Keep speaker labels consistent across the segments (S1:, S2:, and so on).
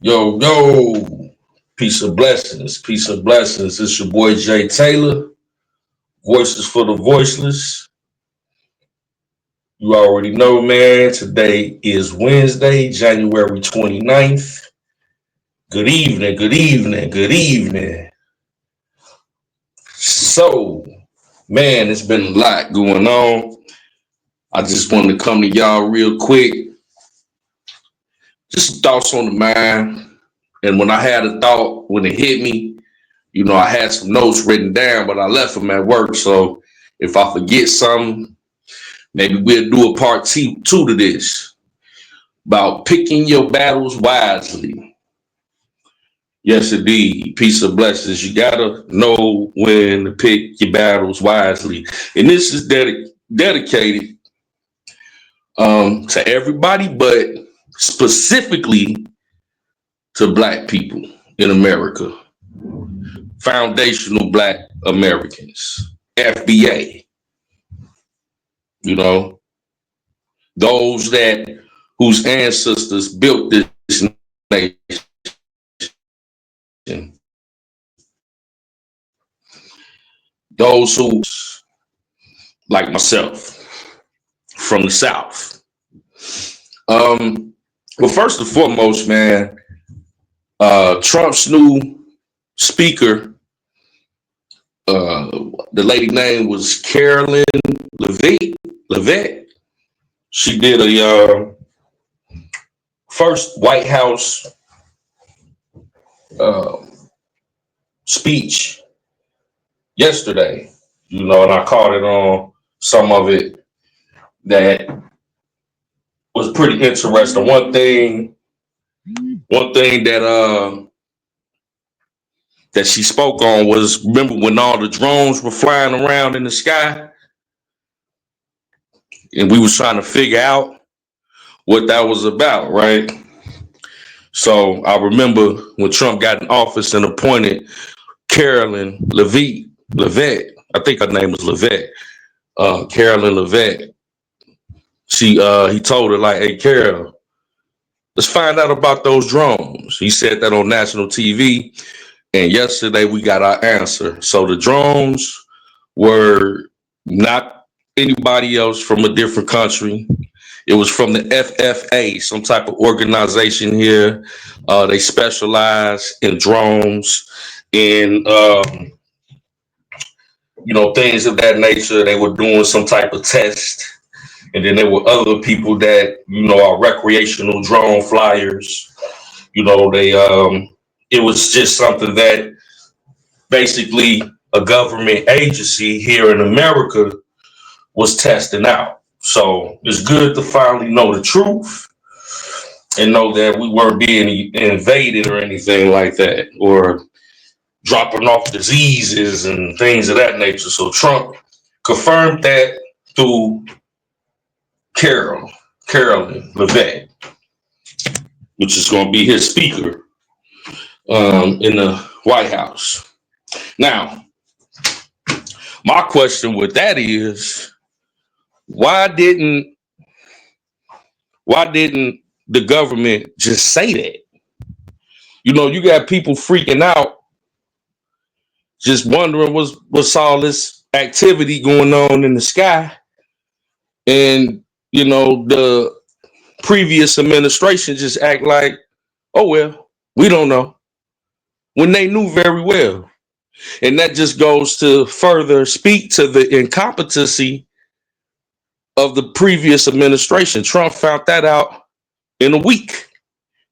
S1: Yo, yo, peace of blessings, peace of blessings. It's your boy Jay Taylor, Voices for the Voiceless. You already know, man, today is Wednesday, January 29th. Good evening, good evening, good evening. So, man, it's been a lot going on. I just wanted to come to y'all real quick. Just some thoughts on the mind. And when I had a thought, when it hit me, I had some notes written down, but I left them at work. So if I forget something, maybe we'll do a part two to this about picking your battles wisely. Yes, indeed. Peace of blessings. You gotta know when to pick your battles wisely, and this is dedicated to everybody, but specifically to Black people in America, foundational Black Americans, FBA. You know, those that whose ancestors built this nation. Those who, like myself, from the South. Well, first and foremost, man, Trump's new speaker, the lady name was Carolyn Levitt. She did a first White House speech yesterday, and I caught it on some of it that was pretty interesting. One thing that she spoke on was, remember when all the drones were flying around in the sky and we was trying to figure out what that was about, right? So I remember when Trump got in office and appointed Carolyn Levitt, I think her name was Levitt, Carolyn Levitt. He told her, like, hey, Carol, let's find out about those drones. He said that on national TV. And yesterday we got our answer. So the drones were not anybody else from a different country. It was from the FFA, some type of organization here. They specialize in drones and things of that nature. They were doing some type of test. And then there were other people that, are recreational drone flyers. It was just something that basically a government agency here in America was testing out. So it's good to finally know the truth and know that we weren't being invaded or anything like that, or dropping off diseases and things of that nature. So Trump confirmed that through Carolyn Levitt, which is going to be his speaker in the White House. Now, my question with that is, why didn't the government just say that? You got people freaking out, just wondering what's all this activity going on in the sky, and the previous administration just act like, oh well, we don't know, when they knew very well. And that just goes to further speak to the incompetency of the previous administration. Trump found that out in a week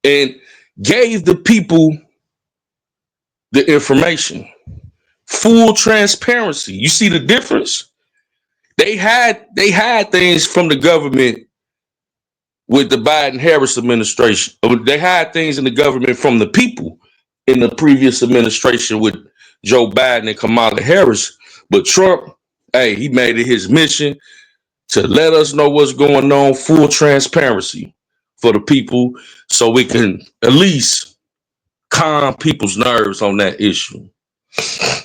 S1: and gave the people the information. Full transparency. You see the difference? They had things from the government with the Biden-Harris administration. They had things in the government from the people in the previous administration with Joe Biden and Kamala Harris. But Trump, hey, he made it his mission to let us know what's going on, full transparency for the people, so we can at least calm people's nerves on that issue.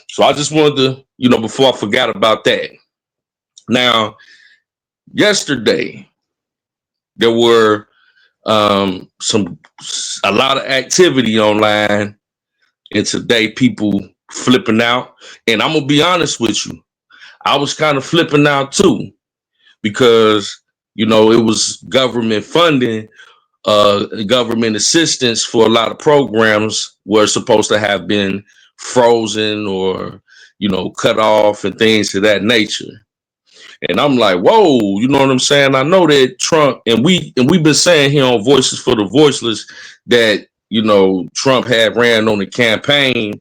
S1: So I just wanted to, before I forgot about that. Now, yesterday, there were some a lot of activity online, and today people flipping out. And I'm gonna be honest with you, I was kind of flipping out too because it was government funding, government assistance for a lot of programs were supposed to have been frozen or cut off and things of that nature. And I'm like, whoa, you know what I'm saying? I know that Trump we've been saying here on Voices for the Voiceless that Trump had ran on the campaign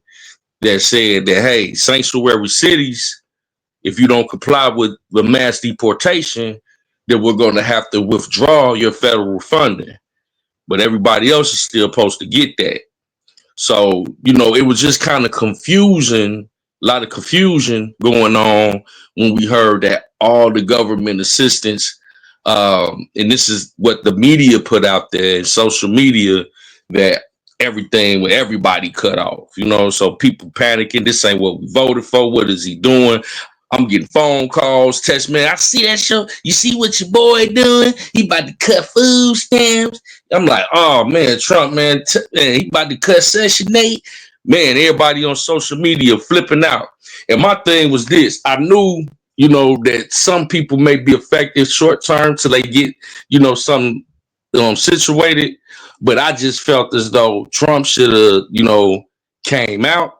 S1: that said that, hey, sanctuary cities, if you don't comply with the mass deportation, then we're going to have to withdraw your federal funding. But everybody else is still supposed to get that. So, it was just kind of confusion, a lot of confusion going on when we heard that all the government assistance, and this is what the media put out there, social media, that everything with everybody cut off, so people panicking. This ain't what we voted for. What is he doing? I'm getting phone calls, text, man. I see that show. You see what your boy doing? He about to cut food stamps. I'm like, oh man, Trump, man, he about to cut Section 8. Man, everybody on social media flipping out. And my thing was this: I knew, that some people may be affected short term till they get, something situated. But I just felt as though Trump should have, came out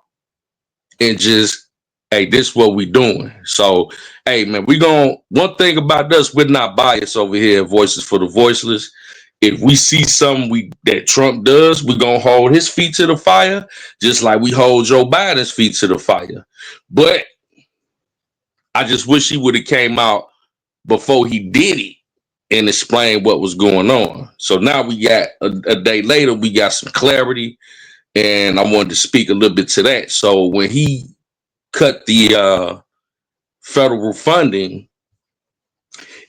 S1: and just, hey, this is what we doing. So, hey, man, one thing about us, we're not biased over here at Voices for the Voiceless. If we see something that Trump does, we're going to hold his feet to the fire, just like we hold Joe Biden's feet to the fire. But I just wish he would have came out before he did it and explained what was going on. So now we got a day later, we got some clarity, and I wanted to speak a little bit to that. So when he cut the federal funding,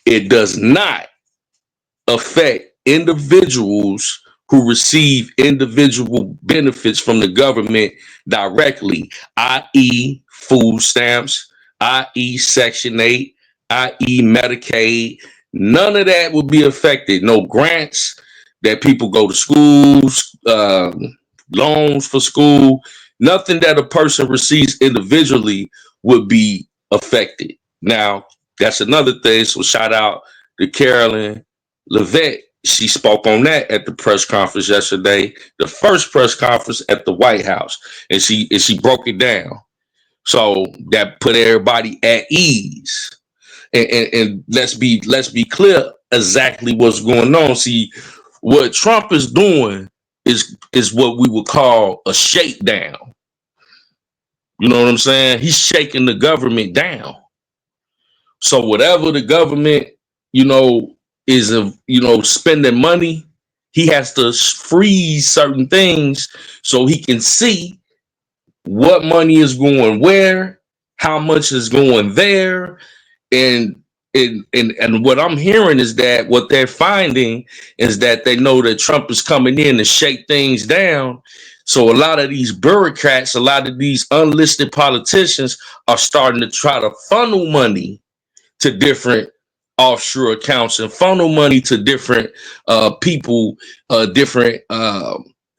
S1: it does not affect individuals who receive individual benefits from the government directly, i.e. food stamps, i.e. Section 8, i.e. Medicaid. None of that will be affected. No grants that people go to schools, loans for school. Nothing that a person receives individually would be affected. Now, that's another thing. So shout out to Carolyn Levitt. She spoke on that at the press conference yesterday, the first press conference at the White House, and she broke it down. So that put everybody at ease. And let's be clear exactly what's going on. See, what Trump is doing is what we would call a shakedown. You know what I'm saying? He's shaking the government down. So whatever the government, is spending money, he has to freeze certain things so he can see what money is going where, how much is going there, and what I'm hearing is that what they're finding is that they know that Trump is coming in to shake things down. So a lot of these bureaucrats, a lot of these unlisted politicians are starting to try to funnel money to different offshore accounts and funnel money to different people, different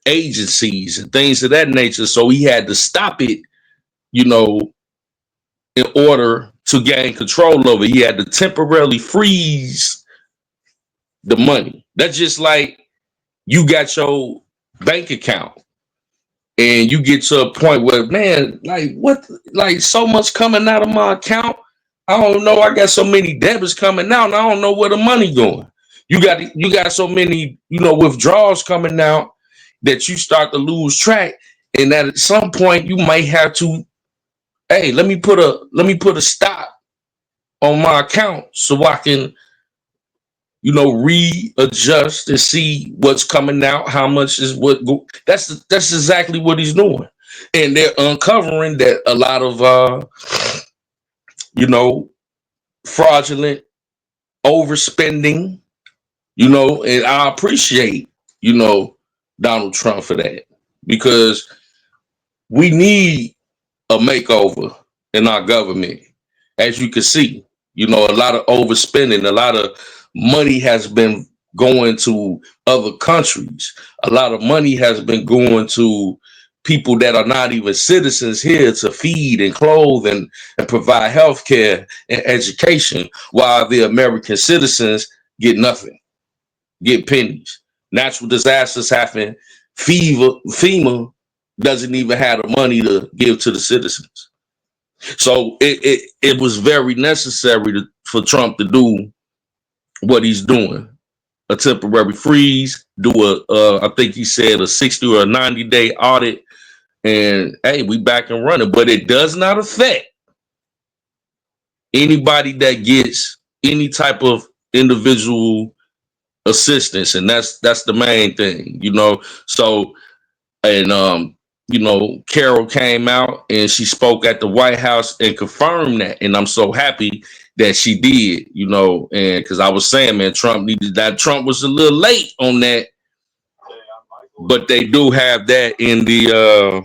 S1: agencies and things of that nature. So he had to stop it, in order to gain control over it. He had to temporarily freeze the money. That's just like you got your bank account and you get to a point where, man, like what, like so much coming out of my account. I don't know. I got so many debits coming out and I don't know where the money going. You got so many, withdrawals coming out that you start to lose track. And that at some point you might have to, hey, let me put a stop on my account so I can, readjust and see what's coming out, how much is what. That's exactly what he's doing, and they're uncovering that a lot of fraudulent overspending. And I appreciate Donald Trump for that, because we need a makeover in our government. As you can see, a lot of overspending, a lot of money has been going to other countries. A lot of money has been going to people that are not even citizens here to feed and clothe and provide health care and education, while the American citizens get nothing, get pennies. Natural disasters happen. FEMA doesn't even have the money to give to the citizens. So it was very necessary for Trump to do what he's doing. A temporary freeze, do I think he said a 60 or a 90-day audit, and hey, we back and running. But it does not affect anybody that gets any type of individual assistance, and that's the main thing, you know. So, and you know, Carol came out and she spoke at the White House and confirmed that, and I'm so happy that she did, you know, and because I was saying, man, Trump needed that. Trump was a little late on that, but they do have that in the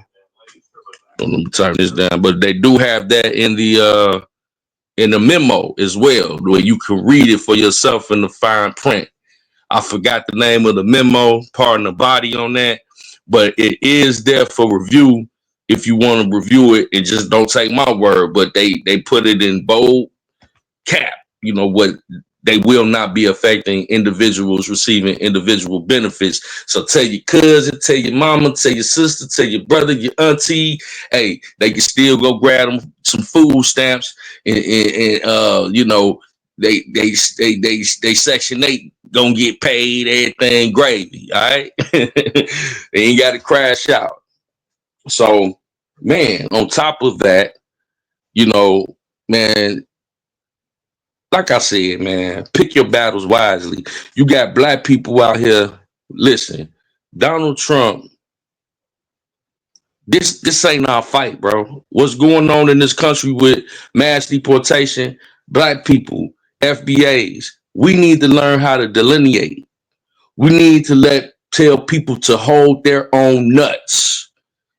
S1: let me turn this down, but they do have that in the memo as well, where you can read it for yourself in the fine print. I forgot the name of the memo, pardon the body on that, but it is there for review if you want to review it, and just don't take my word, but they put it in bold cap, you know, what they will not be affecting individuals receiving individual benefits. So tell your cousin, tell your mama, tell your sister, tell your brother, your auntie, hey, they can still go grab them some food stamps, and you know, they Section 8 gonna get paid, everything gravy, all right? They ain't got to crash out. So, man, on top of that, you know, man, like I said, man, pick your battles wisely. You got black people out here. Listen, Donald Trump, this ain't our fight, bro. What's going on in this country with mass deportation, black people, FBAs? We need to learn how to delineate. We need to tell people to hold their own nuts.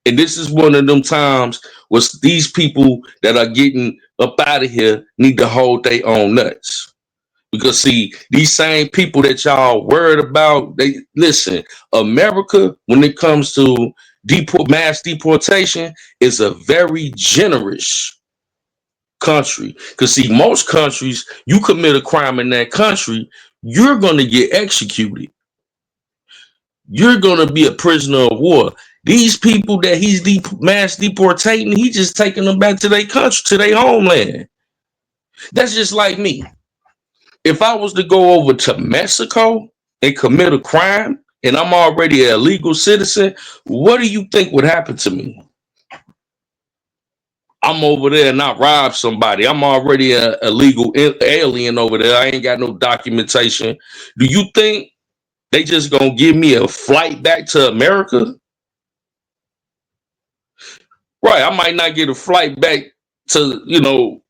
S1: And this is one of them times where these people that are getting up out of here need to hold their own nuts. Because see, these same people that y'all worried about, they listen, America, when it comes to mass deportation, is a very generous country. Because see, most countries, you commit a crime in that country, you're going to get executed. You're going to be a prisoner of war. These people that he's mass deportating, he just taking them back to their country, to their homeland. That's just like me. If I was to go over to Mexico and commit a crime, and I'm already a legal citizen, what do you think would happen to me? I'm over there and I rob somebody. I'm already a legal alien over there. I ain't got no documentation. Do you think they just gonna give me a flight back to America? Right, I might not get a flight back to, you know,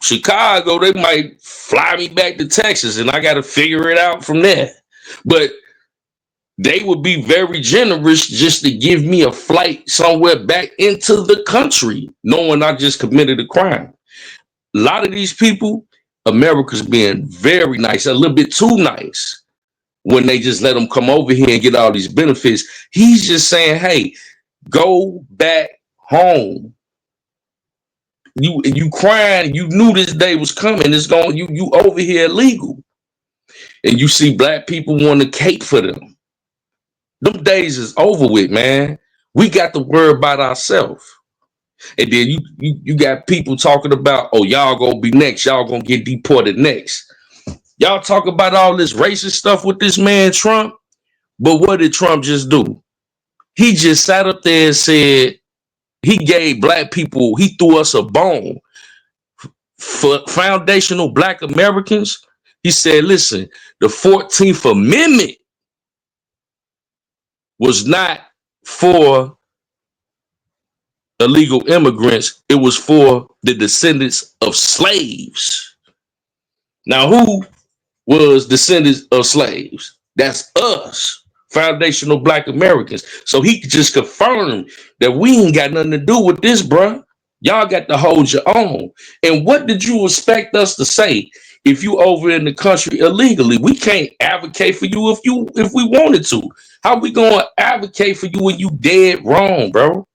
S1: Chicago. They might fly me back to Texas, and I got to figure it out from there. But they would be very generous just to give me a flight somewhere back into the country, knowing I just committed a crime. A lot of these people, America's being very nice, a little bit too nice, when they just let them come over here and get all these benefits. He's just saying, hey, go back home. You crying, you knew this day was coming. It's going, you over here illegal. And you see black people want to cape for them. Them days is over with, man. We got to worry about ourselves. And then you got people talking about, oh, y'all gonna be next, y'all gonna get deported next. Y'all talk about all this racist stuff with this man Trump, but what did Trump just do? He just sat up there and said, he gave black people, he threw us a bone. For foundational black Americans, he said, listen, the 14th Amendment was not for illegal immigrants. It was for the descendants of slaves. Now, who was descendants of slaves? That's us. Foundational black Americans. So he just confirmed that we ain't got nothing to do with this, bruh. Y'all got to hold your own. And what did you expect us to say? If you over in the country illegally, we can't advocate for you if we wanted to. How we gonna advocate for you when you dead wrong, bro?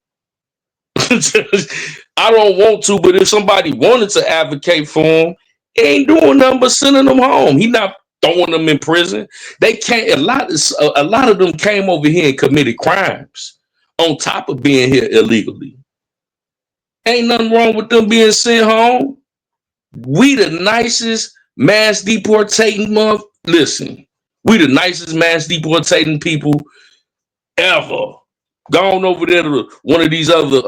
S1: I don't want to, but if somebody wanted to advocate for him, he ain't doing nothing but sending them home. He not throwing them in prison. They can't. A lot of them came over here and committed crimes on top of being here illegally. Ain't nothing wrong with them being sent home. We the nicest mass deportating month. Listen, we the nicest mass deportating people ever. Gone over there to one of these other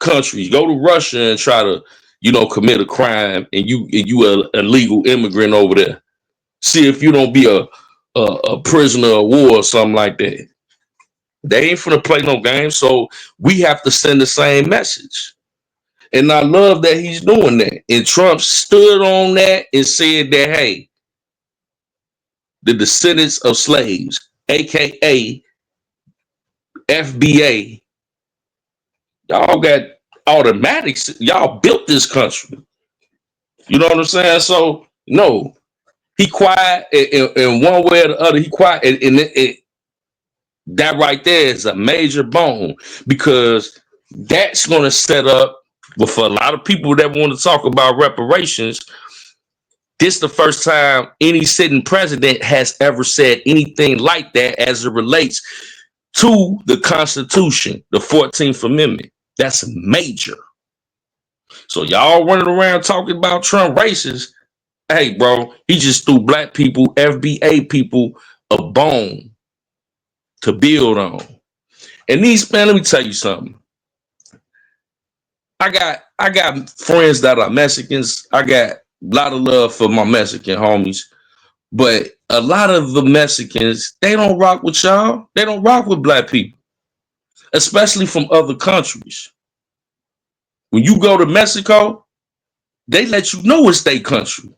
S1: countries. Go to Russia and try to, commit a crime, and you a illegal immigrant over there. See if you don't be a prisoner of war or something like that. They ain't finna play no games, so we have to send the same message. And I love that he's doing that. And Trump stood on that and said that, hey, the descendants of slaves, aka FBA, y'all got automatics. Y'all built this country. You know what I'm saying? So no, he quiet in one way or the other. He quiet, and that right there is a major bone, because that's going to set up. But for a lot of people that want to talk about reparations, this is the first time any sitting president has ever said anything like that as it relates to the Constitution, the 14th Amendment. That's major. So y'all running around talking about Trump racist. Hey, bro, he just threw black people, FBA people, a bone to build on. And man, let me tell you something. I got friends that are Mexicans. I got a lot of love for my Mexican homies. But a lot of the Mexicans, they don't rock with y'all. They don't rock with black people, especially from other countries. When you go to Mexico, they let you know it's their country.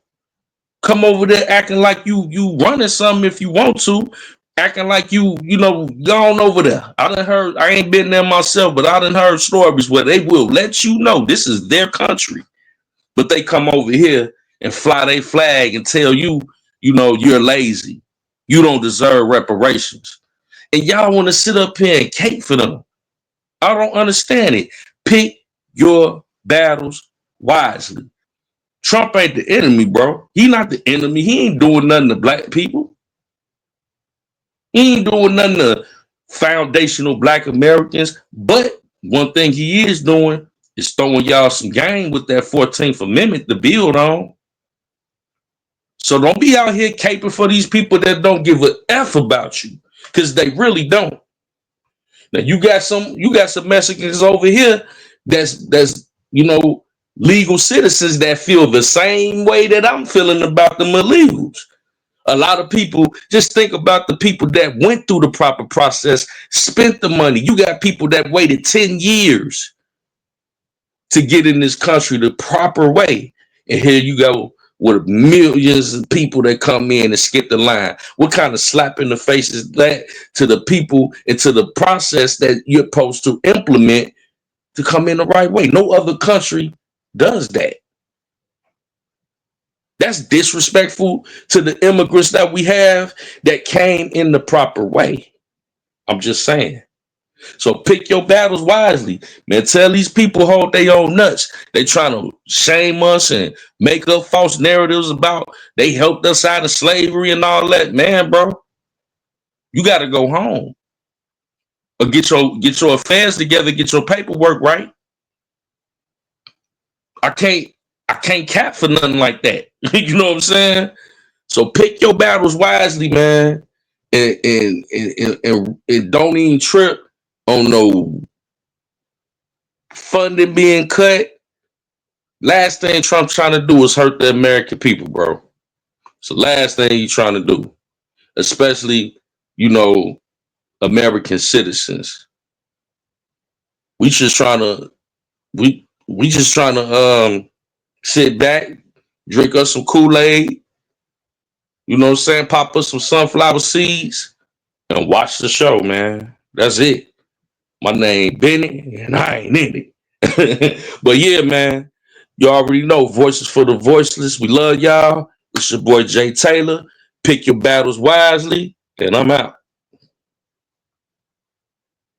S1: Come over there acting like you running something if you want to, acting like gone over there. I ain't been there myself, but I done heard stories where they will let you know this is their country. But they come over here and fly their flag and tell you, you're lazy. You don't deserve reparations. And y'all want to sit up here and cape for them. I don't understand it. Pick your battles wisely. Trump ain't the enemy, bro. He not the enemy. He ain't doing nothing to black people. He ain't doing nothing to foundational black Americans. But one thing he is doing is throwing y'all some game with that 14th Amendment to build on. So don't be out here caping for these people that don't give a F about you, because they really don't. Now you got some Mexicans over here that's legal citizens that feel the same way that I'm feeling about them illegals. A lot of people, just think about the people that went through the proper process, spent the money. You got people that waited 10 years to get in this country the proper way. And here you go with millions of people that come in and skip the line. What kind of slap in the face is that to the people and to the process that you're supposed to implement to come in the right way? No other country does that. That's disrespectful to the immigrants that we have that came in the proper way. I'm just saying. So pick your battles wisely, man. Tell these people hold their own nuts. They trying to shame us and make up false narratives about they helped us out of slavery and all that. Man, bro, you got to go home or get your affairs together, get your paperwork right. I can't cap for nothing like that. You know what I'm saying? So pick your battles wisely, man, and don't even trip on no funding being cut. Last thing Trump trying to do is hurt the American people, bro. It's the last thing he's trying to do, especially, American citizens. We just trying to sit back, drink us some Kool-Aid, you know what I'm saying, pop us some sunflower seeds, and watch the show, man. That's it. My name Benny, and I ain't in it. But yeah, man, You already know, Voices for the Voiceless. We love y'all. It's your boy Jay Taylor. Pick your battles wisely, and I'm out.